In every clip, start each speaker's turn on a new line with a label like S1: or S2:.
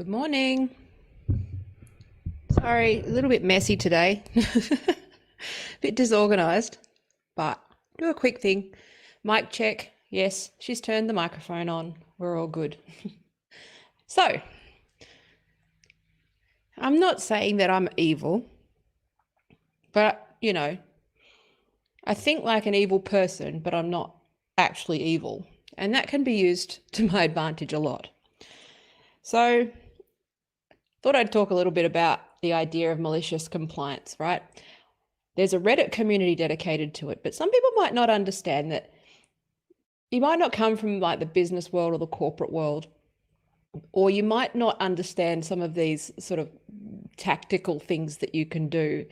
S1: Good morning. Sorry, a little bit messy today. A bit disorganized, but do a quick thing. Mic check. Yes, she's turned the microphone on. We're all good. So, I'm not saying that I'm evil, but, I think like an evil person, but I'm not actually evil. And that can be used to my advantage a lot. So, thought I'd talk a little bit about the idea of malicious compliance, right? There's a Reddit community dedicated to it, but some people might not understand that you might not come from like the business world or the corporate world, or you might not understand some of these sort of tactical things that you can do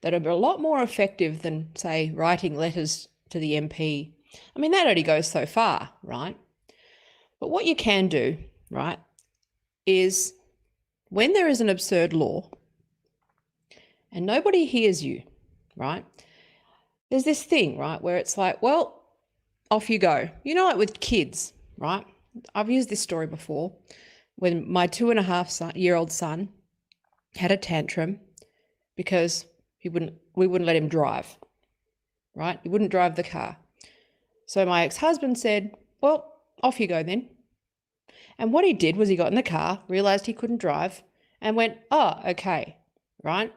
S1: that are a lot more effective than, say, writing letters to the MP. I mean, that only goes so far, right? But what you can do, right, is when there is an absurd law and nobody hears you, right, there's this thing, right, where it's like, well, off you go. Like with kids, right? I've used this story before when my 2.5-year-old son had a tantrum because we wouldn't let him drive, right? He wouldn't drive the car. So my ex-husband said, well, off you go then. And what he did was he got in the car, realized he couldn't drive, and went, oh, okay, right?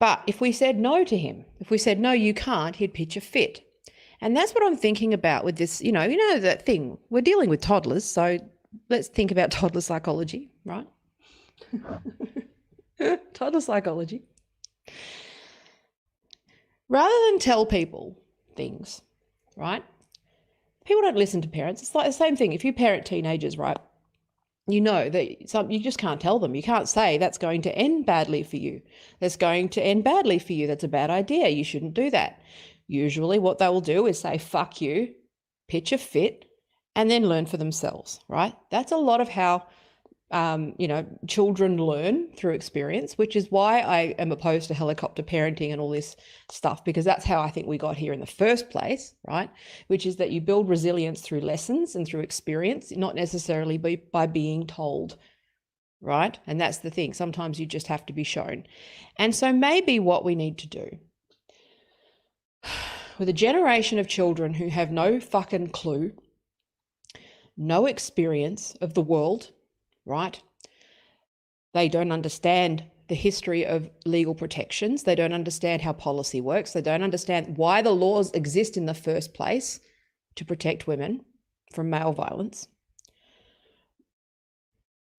S1: But if we said no to him, if we said, no, you can't, he'd pitch a fit. And that's what I'm thinking about with this, that thing. We're dealing with toddlers, so let's think about toddler psychology, right? Toddler psychology. Rather than tell people things, right? People don't listen to parents. It's like the same thing. If you parent teenagers, right, you know that you just can't tell them. You can't say that's going to end badly for you. That's going to end badly for you. That's a bad idea. You shouldn't do that. Usually what they will do is say, fuck you, pitch a fit, and then learn for themselves, right? That's a lot of how, children learn through experience, which is why I am opposed to helicopter parenting and all this stuff, because that's how I think we got here in the first place, right? Which is that you build resilience through lessons and through experience, not necessarily by being told, right? And that's the thing. Sometimes you just have to be shown. And so maybe what we need to do with a generation of children who have no fucking clue, no experience of the world, right? They don't understand the history of legal protections. They don't understand how policy works. They don't understand why the laws exist in the first place to protect women from male violence.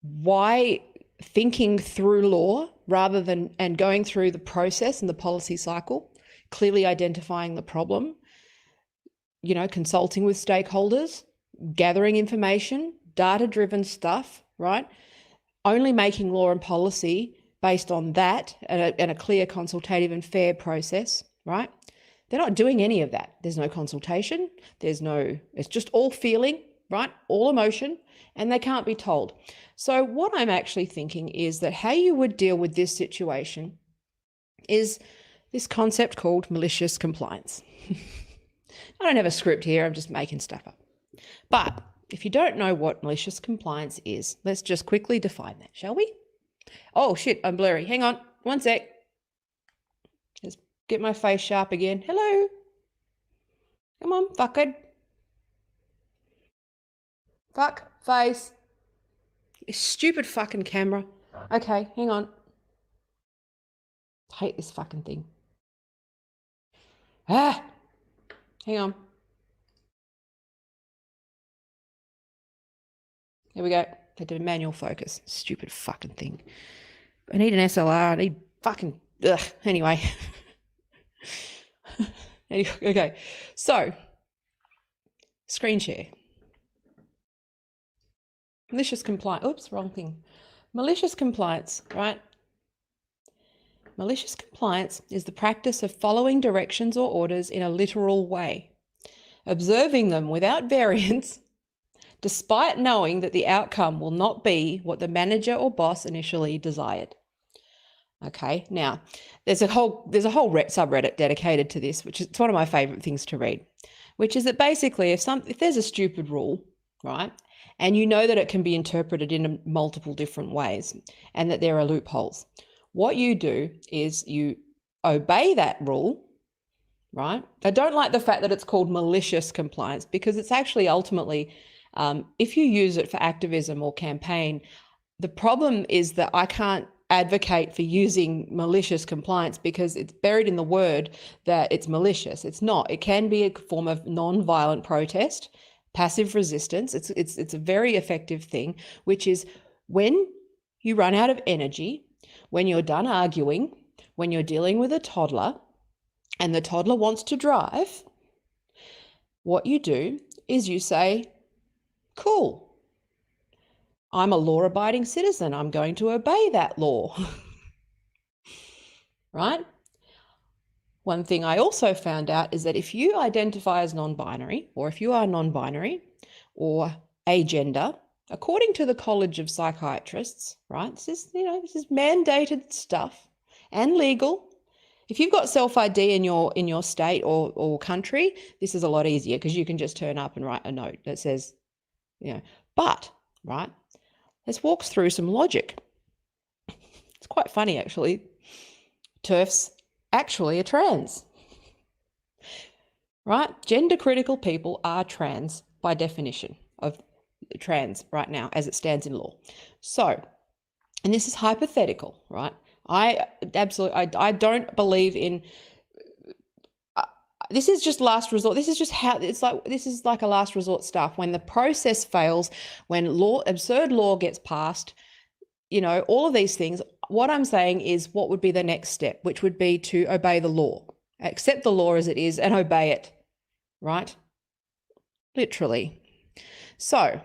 S1: Why thinking through law rather than and going through the process and the policy cycle, clearly identifying the problem, consulting with stakeholders, gathering information, data-driven stuff, right? Only making law and policy based on that and a clear, consultative and fair process, right? They're not doing any of that. There's no consultation. It's just all feeling, right? All emotion, and they can't be told. So what I'm actually thinking is that how you would deal with this situation is this concept called malicious compliance. I don't have a script here. I'm just making stuff up. But if you don't know what malicious compliance is, let's just quickly define that, shall we? Oh, shit, I'm blurry. Hang on, one sec. Let's get my face sharp again. Hello. Come on, fuckhead. Fuck, face. You stupid fucking camera. Okay, hang on. I hate this fucking thing. Hang on. There we go. I did a manual focus. Stupid fucking thing. I need an SLR. I need fucking... Ugh. Anyway. Okay. So, screen share. Malicious compliance. Oops, wrong thing. Malicious compliance, right? Malicious compliance is the practice of following directions or orders in a literal way, observing them without variance, despite knowing that the outcome will not be what the manager or boss initially desired. Okay, now there's a whole subreddit dedicated to this, which is one of my favorite things to read, which is that basically if there's a stupid rule, right, and you know that it can be interpreted in multiple different ways and that there are loopholes. What you do is you obey that rule, right? I don't like the fact that it's called malicious compliance, because it's actually ultimately, if you use it for activism or campaign, the problem is that I can't advocate for using malicious compliance because it's buried in the word that it's malicious. It's not. It can be a form of non-violent protest, passive resistance. It's a very effective thing, which is when you run out of energy, when you're done arguing, when you're dealing with a toddler and the toddler wants to drive, what you do is you say, cool, I'm a law-abiding citizen. I'm going to obey that law, right? One thing I also found out is that if you identify as non-binary, or if you are non-binary or agender, according to the College of Psychiatrists, right? This is mandated stuff and legal. If you've got self-ID in your state or country, this is a lot easier because you can just turn up and write a note that says, but, right? Let's walk through some logic. It's quite funny, actually. TERFs actually are trans, right? Gender critical people are trans by definition of trans right now as it stands in law. So, and this is hypothetical, right? I don't believe in, this is just last resort. This is just how it's like. This is like a last resort stuff. When the process fails, when absurd law gets passed, all of these things. What I'm saying is what would be the next step, which would be to obey the law, accept the law as it is and obey it, right? Literally. So,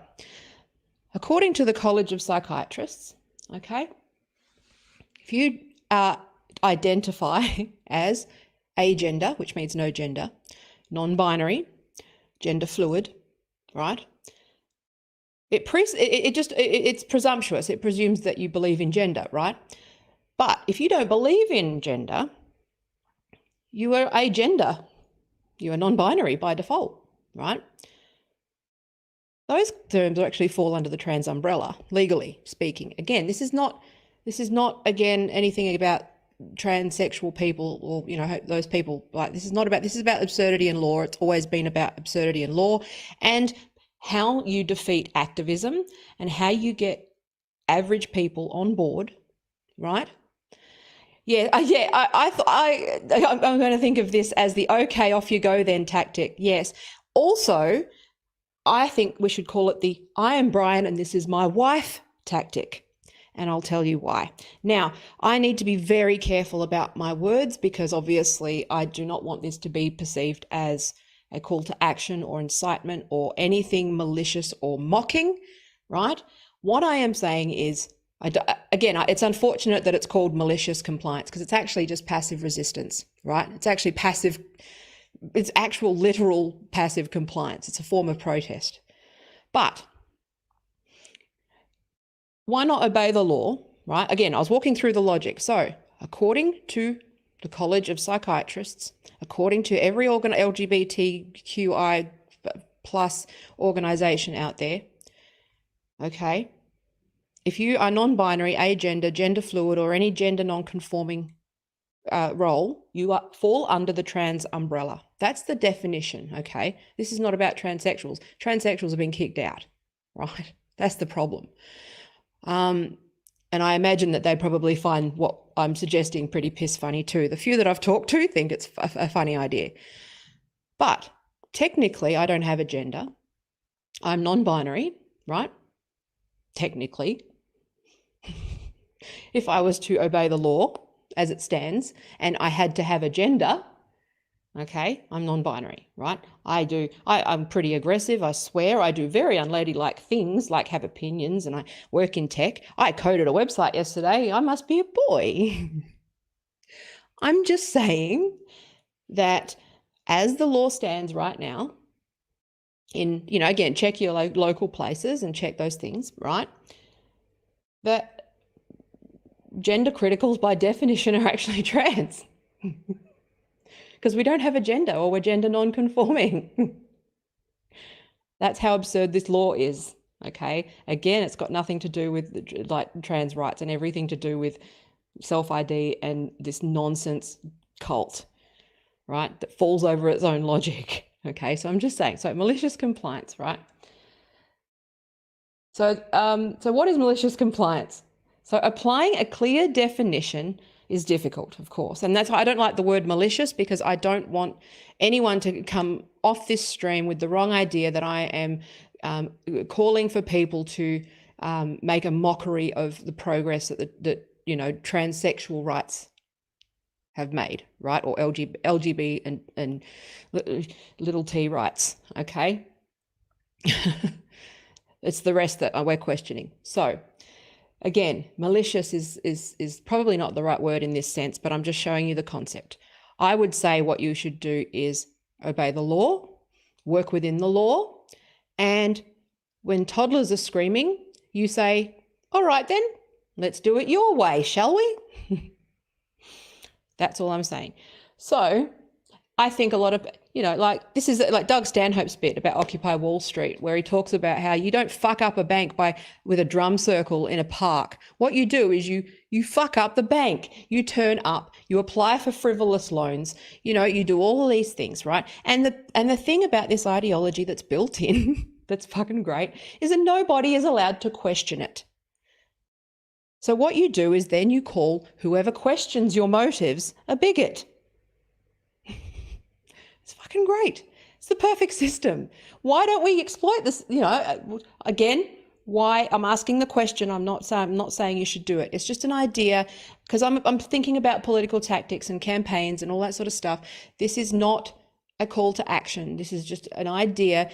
S1: according to the College of Psychiatrists, okay, if you identify as agender, which means no gender, non-binary, gender fluid, right? It's presumptuous. It presumes that you believe in gender, right? But if you don't believe in gender, you are agender. You are non-binary by default, right? Those terms actually fall under the trans umbrella, legally speaking. Again, this is not again anything about transsexual people or those people. Like, this is about absurdity in law. It's always been about absurdity in law and how you defeat activism and how you get average people on board, right? Yeah. I'm going to think of this as the okay, off you go then tactic. Yes. Also, I think we should call it the I am Brian and this is my wife tactic. And I'll tell you why. Now, I need to be very careful about my words because obviously I do not want this to be perceived as a call to action or incitement or anything malicious or mocking, right? What I am saying is, it's unfortunate that it's called malicious compliance because it's actually just passive resistance, right? It's actually passive, it's actual literal passive compliance. It's a form of protest. But why not obey the law, right? Again, I was walking through the logic. So according to the College of Psychiatrists, according to every LGBTQI plus organization out there, okay, if you are non-binary, agender, gender fluid, or any gender non-conforming role, you fall under the trans umbrella. That's the definition, okay? This is not about transsexuals. Transsexuals have been kicked out, right? That's the problem. And I imagine that they probably find what I'm suggesting pretty piss funny too. The few that I've talked to think it's a funny idea. But technically, I don't have a gender. I'm non-binary, right? Technically. If I was to obey the law as it stands and I had to have a gender, okay, I'm non-binary, right? I'm pretty aggressive, I swear. I do very unladylike things like have opinions and I work in tech. I coded a website yesterday. I must be a boy. I'm just saying that as the law stands right now, again, check your local places and check those things, right? That gender criticals by definition are actually trans. Because we don't have a gender or we're gender non-conforming. That's how absurd this law is, Okay. Again, it's got nothing to do with like trans rights and everything to do with self-ID and this nonsense cult, right? That falls over its own logic. Okay. So I'm just saying, so malicious compliance, right? So, so what is malicious compliance? So applying a clear definition is difficult, of course. And that's why I don't like the word malicious, because I don't want anyone to come off this stream with the wrong idea that I am calling for people to make a mockery of the progress that you know, transsexual rights have made, right? Or LGB and little t rights, okay? It's the rest that we're questioning. So again, malicious is probably not the right word in this sense, but I'm just showing you the concept. I would say what you should do is obey the law, work within the law, and when toddlers are screaming, you say, all right then, let's do it your way, shall we? That's all I'm saying. So I think a lot of, you know, like this is like Doug Stanhope's bit about Occupy Wall Street, where he talks about how you don't fuck up a bank with a drum circle in a park. What you do is you fuck up the bank. You turn up, you apply for frivolous loans, you know, you do all of these things, right? And the thing about this ideology that's built in, that's fucking great, is that nobody is allowed to question it. So what you do is then you call whoever questions your motives a bigot. It's fucking great. It's the perfect system. Why don't we exploit this? You know, again, why? I'm asking the question. I'm not saying you should do it. It's just an idea, because I'm thinking about political tactics and campaigns and all that sort of stuff. This is not a call to action. This is just an idea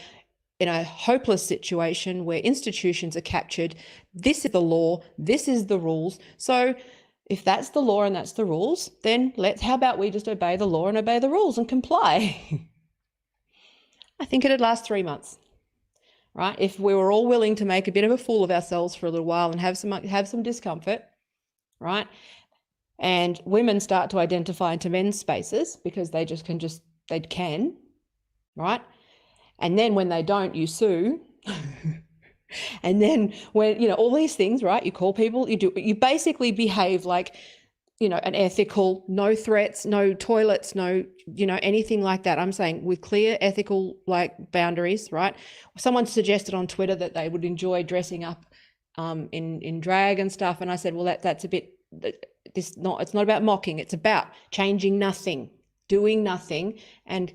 S1: in a hopeless situation where institutions are captured. This is the law. This is the rules. So if that's the law and that's the rules, then how about we just obey the law and obey the rules and comply? I think it'd last 3 months, right? If we were all willing to make a bit of a fool of ourselves for a little while and have some discomfort, right? And women start to identify into men's spaces because they can, right? And then when they don't, you sue. And then when, you know, all these things, right? You call people, you basically behave like, you know, an ethical, no threats, no toilets, no, you know, anything like that. I'm saying with clear ethical like boundaries, right? Someone suggested on Twitter that they would enjoy dressing up in drag and stuff. And I said, well, that's a bit, it's not about mocking. It's about changing nothing, doing nothing, and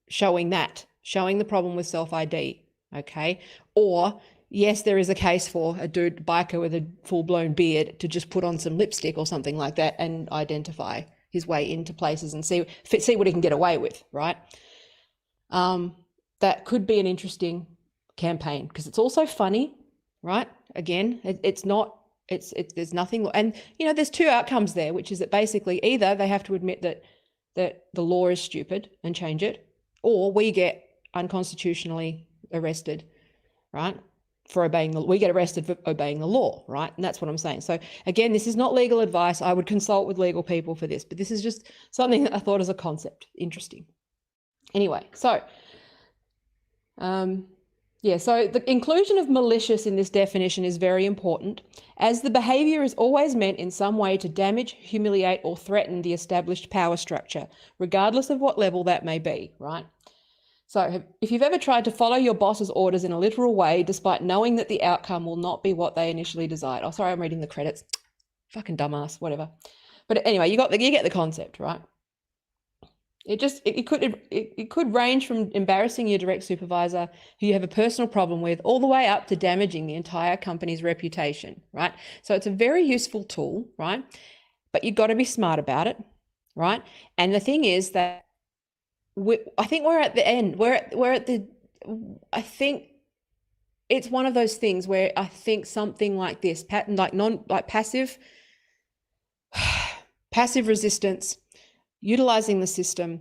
S1: showing the problem with self-ID, okay? Or yes, there is a case for a dude biker with a full-blown beard to just put on some lipstick or something like that and identify his way into places and see what he can get away with, right? That could be an interesting campaign because it's also funny, right? Again, there's nothing, and you know, there's two outcomes there, which is that basically either they have to admit that the law is stupid and change it, or we get unconstitutionally arrested, right? We get arrested for obeying the law, right? And that's what I'm saying. So again, this is not legal advice. I would consult with legal people for this, but this is just something that I thought as a concept interesting. Anyway, so so the inclusion of malicious in this definition is very important, as the behavior is always meant in some way to damage, humiliate, or threaten the established power structure, regardless of what level that may be, right? So if you've ever tried to follow your boss's orders in a literal way, despite knowing that the outcome will not be what they initially desired. Oh, sorry, I'm reading the credits. Fucking dumbass, whatever. But anyway, you get the concept, right? It could range from embarrassing your direct supervisor who you have a personal problem with, all the way up to damaging the entire company's reputation, right? So it's a very useful tool, right? But you've got to be smart about it, right? And the thing is that I think we're at the end. I think it's one of those things where I think something like this, passive resistance, utilizing the system.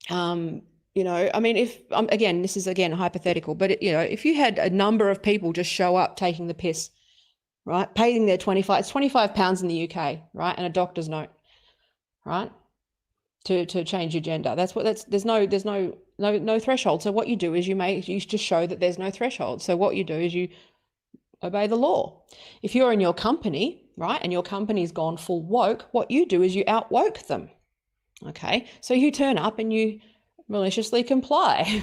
S1: You know, I mean, if again, this is hypothetical, but you know, if you had a number of people just show up taking the piss, right, paying their £25 in the UK, right, and a doctor's note, right, to change your gender. There's no threshold. So what you do is you just show that there's no threshold. So what you do is you obey the law. If you're in your company, right, and your company's gone full woke, what you do is you out-woke them. Okay, so you turn up and you maliciously comply,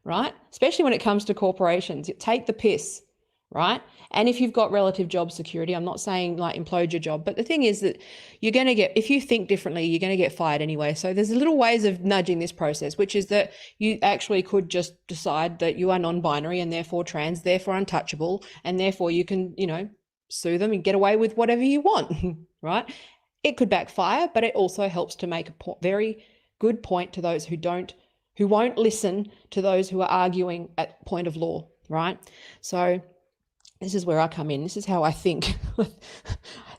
S1: right? Especially when it comes to corporations, you take the piss, right? And if you've got relative job security, I'm not saying like implode your job, but the thing is that you're going to get, if you think differently, you're going to get fired anyway. So there's little ways of nudging this process, which is that you actually could just decide that you are non-binary and therefore trans, therefore untouchable, and therefore you can, you know, sue them and get away with whatever you want, right? It could backfire, but it also helps to make a very good point to those who won't listen to those who are arguing at point of law, right? So this is where I come in. This is how I think.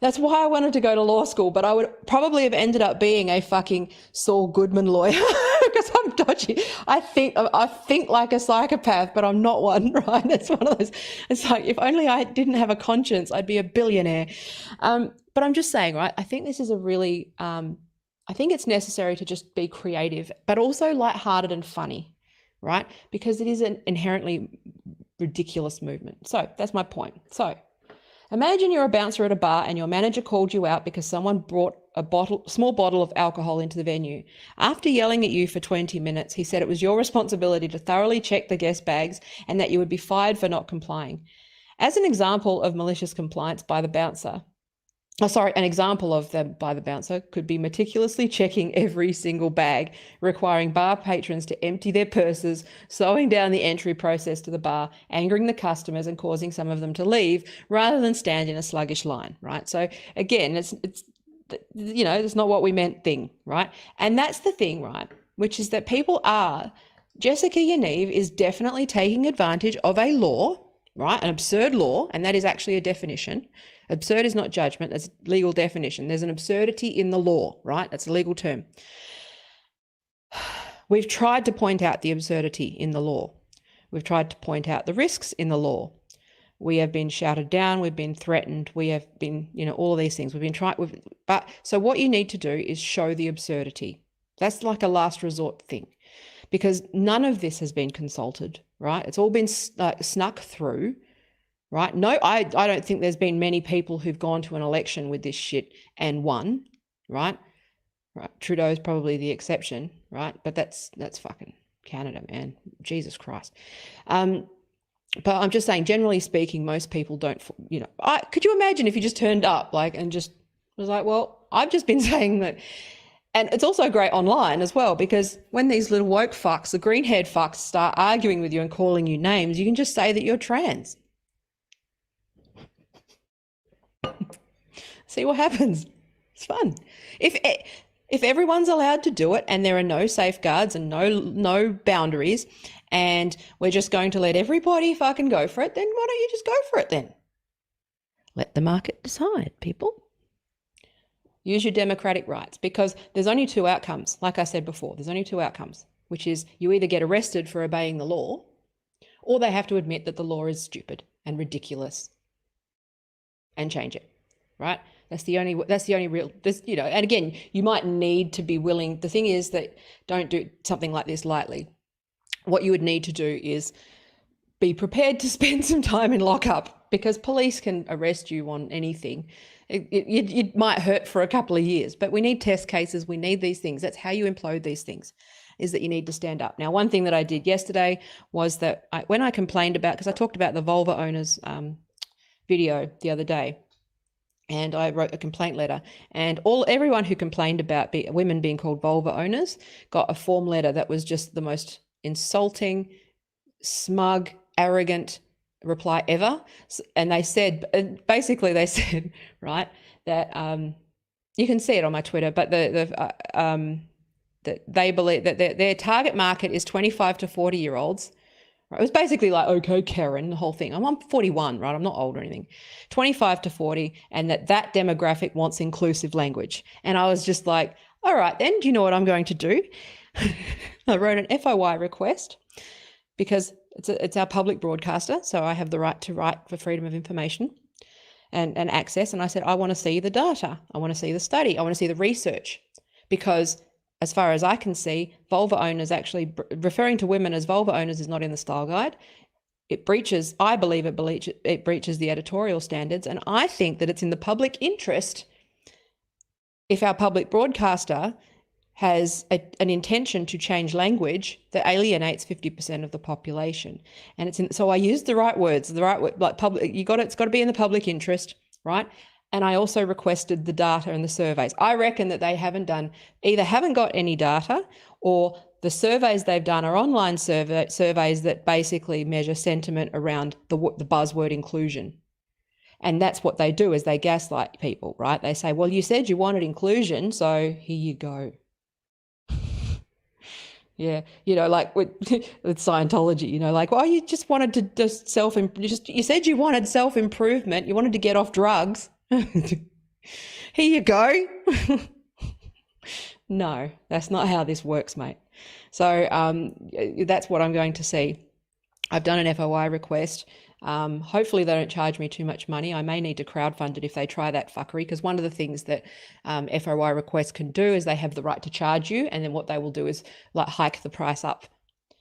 S1: That's why I wanted to go to law school, but I would probably have ended up being a fucking Saul Goodman lawyer because I'm dodgy. I think like a psychopath, but I'm not one, right? It's one of those. It's like, if only I didn't have a conscience, I'd be a billionaire. But I'm just saying, right? I think this is a really, I think it's necessary to just be creative, but also lighthearted and funny, right? Because it is an inherently ridiculous movement. So that's my point. So imagine you're a bouncer at a bar and your manager called you out because someone brought a small bottle of alcohol into the venue. After yelling at you for 20 minutes, he said it was your responsibility to thoroughly check the guest bags and that you would be fired for not complying. As an example of malicious compliance by the bouncer, an example of them by the bouncer could be meticulously checking every single bag, requiring bar patrons to empty their purses, slowing down the entry process to the bar, angering the customers and causing some of them to leave rather than stand in a sluggish line, right? So again, it's you know, it's not what we meant thing, right? And that's the thing, right? Which is that Jessica Yaniv is definitely taking advantage of a law, right? An absurd law, and that is actually a definition. Absurd is not judgment, that's legal definition. There's an absurdity in the law, right? That's a legal term. We've tried to point out the absurdity in the law. We've tried to point out the risks in the law. We have been shouted down, we've been threatened, we have been, you know, all of these things. So what you need to do is show the absurdity. That's like a last resort thing, because none of this has been consulted, right? It's all been snuck through. Right? No, I don't think there's been many people who've gone to an election with this shit and won, right? Trudeau's probably the exception, right? But that's fucking Canada, man. Jesus Christ. But I'm just saying, generally speaking, most people don't, you know, could you imagine if you just turned up and just was like, well, I've just been saying that. And it's also great online as well, because when these little woke fucks, the green-haired fucks start arguing with you and calling you names, you can just say that you're trans. See what happens. It's fun. If everyone's allowed to do it and there are no safeguards and no boundaries and we're just going to let everybody fucking go for it, then why don't you just go for it then? Let the market decide, people. Use your democratic rights, because there's only two outcomes. Like I said before, there's only two outcomes, which is you either get arrested for obeying the law or they have to admit that the law is stupid and ridiculous and change it, right? That's the only real, you know, and again, you might need to be willing. The thing is that don't do something like this lightly. What you would need to do is be prepared to spend some time in lockup, because police can arrest you on anything. It might hurt for a couple of years, but we need test cases. We need these things. That's how you implode these things, is that you need to stand up. Now, one thing that I did yesterday was that when I complained about, because I talked about the vulva owners video the other day, and I wrote a complaint letter, and everyone who complained about women being called vulva owners got a form letter that was just the most insulting, smug, arrogant reply ever. And they said, basically they said, right, that you can see it on my Twitter, but that they believe that their target market is 25 to 40-year-olds. It was basically like, okay, Karen, the whole thing. I'm 41, right? I'm not old or anything. 25 to 40, and that demographic wants inclusive language. And I was just like, all right, then, do you know what I'm going to do? I wrote an FOI request, because it's our public broadcaster, so I have the right to write for freedom of information and access. And I said, I want to see the data. I want to see the study. I want to see the research, because as far as I can see, vulva owners, actually referring to women as vulva owners, is not in the style guide. I believe it breaches the editorial standards. And I think that it's in the public interest if our public broadcaster has an intention to change language that alienates 50% of the population. And so I used the right words, like public, it's got to be in the public interest, right? And I also requested the data and the surveys. I reckon that they haven't got any data, or the surveys they've done are online surveys that basically measure sentiment around the buzzword inclusion. And that's what they do, is they gaslight people, right? They say, well, you said you wanted inclusion, so here you go. Yeah, like with Scientology, like, well, you just wanted to you said you wanted self-improvement, you wanted to get off drugs. Here you go. No, that's not how this works, mate. So that's what I'm going to see. I've done an FOI request. Hopefully they don't charge me too much money. I may need to crowdfund it if they try that fuckery, because one of the things that FOI requests can do is they have the right to charge you, and then what they will do is like hike the price up.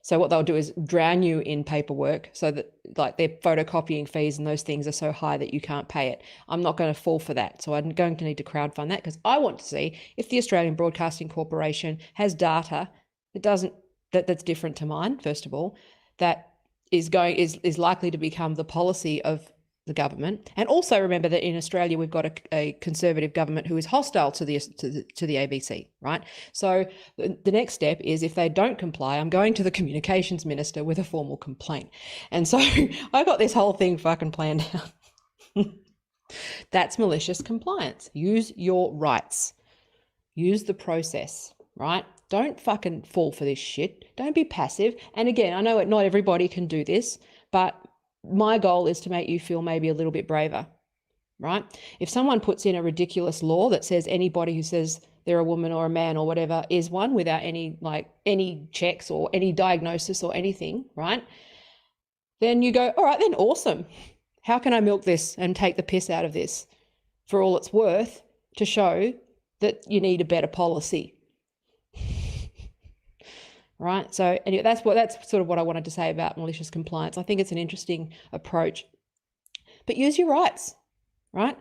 S1: So what they'll do is drown you in paperwork, so that like their photocopying fees and those things are so high that you can't pay it. I'm not going to fall for that. So I'm going to need to crowdfund that, because I want to see if the Australian Broadcasting Corporation has data that's different to mine, first of all, that is likely to become the policy of the government. And also remember that in Australia we've got a conservative government who is hostile to the ABC, right? So the next step is, if they don't comply, I'm going to the communications minister with a formal complaint. And so I got this whole thing fucking planned out. That's malicious compliance. Use your rights. Use the process, right? Don't fucking fall for this shit. Don't be passive. And again, I know not everybody can do this, but my goal is to make you feel maybe a little bit braver, right? If someone puts in a ridiculous law that says anybody who says they're a woman or a man or whatever is one, without any checks or any diagnosis or anything, right? Then you go, all right, then awesome. How can I milk this and take the piss out of this for all it's worth to show that you need a better policy? Right. So anyway, that's sort of what I wanted to say about malicious compliance. I think it's an interesting approach, but use your rights, right?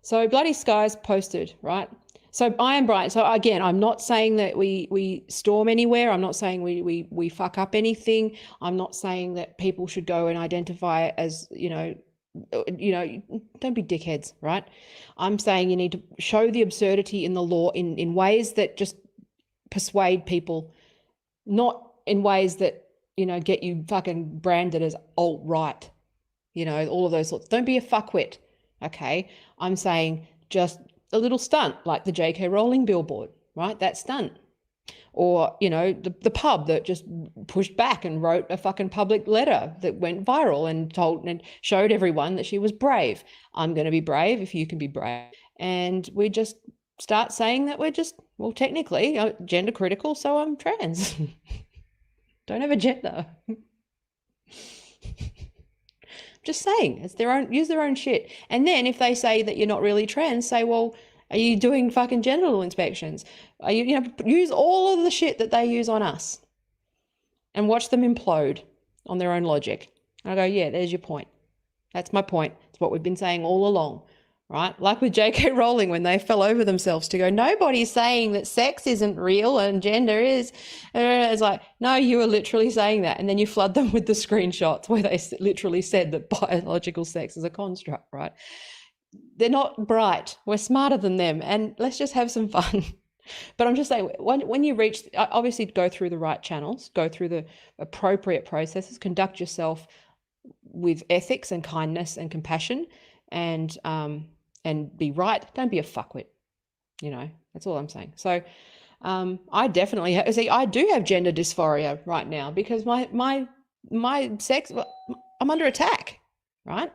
S1: So Bloody Skies posted, right? So I am Brian. So again, I'm not saying that we storm anywhere. I'm not saying we fuck up anything. I'm not saying that people should go and identify as, don't be dickheads, right? I'm saying you need to show the absurdity in the law in ways that just persuade people, not in ways that, get you fucking branded as alt-right, all of those sorts. Don't be a fuckwit, okay? I'm saying just a little stunt, like the J.K. Rowling billboard, right? That stunt. Or, the pub that just pushed back and wrote a fucking public letter that went viral and showed everyone that she was brave. I'm going to be brave if you can be brave. And we just start saying that we're just, well, technically gender critical, so I'm trans. Don't have a gender. Just saying, it's use their own shit. And then if they say that you're not really trans, say, well, are you doing fucking genital inspections? Are you, use all of the shit that they use on us and watch them implode on their own logic. I go, yeah, there's your point. That's my point. It's what we've been saying all along, right? Like with J.K. Rowling, when they fell over themselves to go, nobody's saying that sex isn't real and gender is. It's like, no, you were literally saying that. And then you flood them with the screenshots where they literally said that biological sex is a construct, right? They're not bright. We're smarter than them. And let's just have some fun. But I'm just saying, when you reach, obviously go through the right channels, go through the appropriate processes, conduct yourself with ethics and kindness and compassion, and be right. Don't be a fuckwit. That's all I'm saying. So I definitely I do have gender dysphoria right now, because my sex, I'm under attack, right?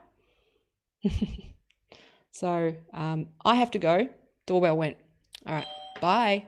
S1: So I have to go. Doorbell went. All right. Bye.